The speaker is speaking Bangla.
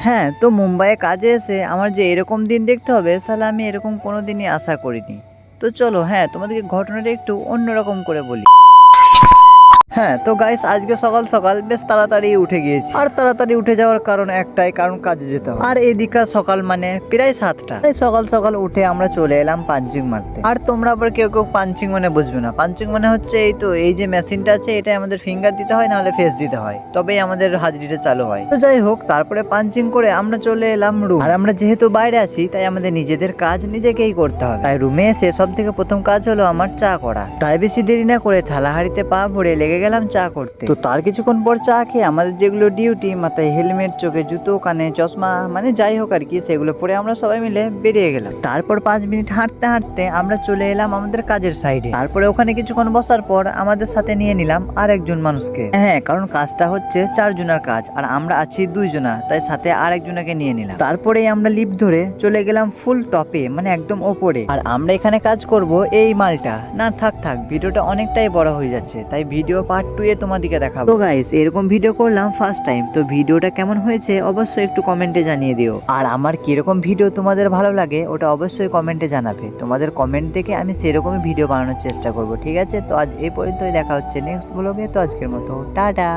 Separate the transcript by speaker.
Speaker 1: হ্যাঁ, তো মুম্বাইয়ে কাজে এসে আমার যে এরকম দিন দেখতে হবে শালা আমি এরকম কোনোদিনই আশা করিনি। তো চলো হ্যাঁ, তোমাদেরকে ঘটনাটা একটু অন্যরকম করে বলি। হ্যাঁ, তো গাইস আজকে সকাল সকাল বেশ তাড়াতাড়ি উঠে গিয়েছি। আর তাড়াতাড়ি উঠে যাওয়ার কারণ একটাই, কারণ কাজে যেতে হবে। আর এদিকে সকাল মানে প্রায় 7টা। তাই সকাল সকাল উঠে আমরা চলে এলাম পাঞ্চিং মারতে। আর তোমরা আবার কেউ কেউ পাঞ্চিং মানে বুঝবে না। পাঞ্চিং মানে হচ্ছে এই যে মেশিনটা আছে, এটা আমাদের ফিঙ্গার দিতে হয়, নাহলে ফেস দিতে হয়, তবেই আমাদের হাজিরিটা চালু হয়। তো যাই হোক, তারপরে পাঞ্চিং করে আমরা চলে এলাম রুম। আর আমরা যেহেতু বাইরে আছি তাই আমাদের নিজেদের কাজ নিজেকেই করতে হবে। তাই রুমে এসে সব থেকে প্রথম কাজ হলো আমার চা করা। তাই বেশি দেরি না করে থালা হাঁড়িতে পা ভরে লেগে গেলাম চা করতে। তো তার কিছুক্ষণ পর চা খেয়ে আমাদের যেগুলো ডিউটি, মাথায় হেলমেট, চোখে জুতো, কানে চশমা, মানে যাই হোক আর কি, সেগুলো পরে আমরা সবাই মিলে বেরিয়ে গেলাম। তারপর 5 মিনিট হাঁটতে হাঁটতে আমরা চলে এলাম আমাদের কাজের সাইডে। তারপরে ওখানে কিছুক্ষণ বসার পর আমাদের সাথে নিয়ে নিলাম আর একজন মানুষকে। হ্যাঁ, কারণ কাজটা হচ্ছে 4 জনের কাজ আর আমরা আছি 2 জনা, তাই সাথে আর একজনকে নিয়ে নিলাম। তারপরেই আমরা লিফট ধরে চলে গেলাম ফুল টপে, মানে একদম ওপরে। আর আমরা এখানে কাজ করব এই মালটা। না থাক ভিডিওটা অনেকটাই বড় হয়ে যাচ্ছে, তাই ভিডিও পার্ট 2 এ তোমাদেরকে দেখাবো। তো গাইস, এরকম ভিডিও করলাম ফার্স্ট টাইম, তো ভিডিওটা কেমন হয়েছে অবশ্যই একটু কমেন্টে জানিয়ে দিও। আর আমার কিরকম ভিডিও তোমাদের ভালো লাগে ওটা অবশ্যই কমেন্টে জানাবে। তোমাদের কমেন্ট দেখে আমি সেরকমই ভিডিও বানানোর চেষ্টা করব। ঠিক আছে, তো আজ এই পর্যন্তই, দেখা হচ্ছে নেক্সট ব্লগে। তো আজকের মতো টাটা।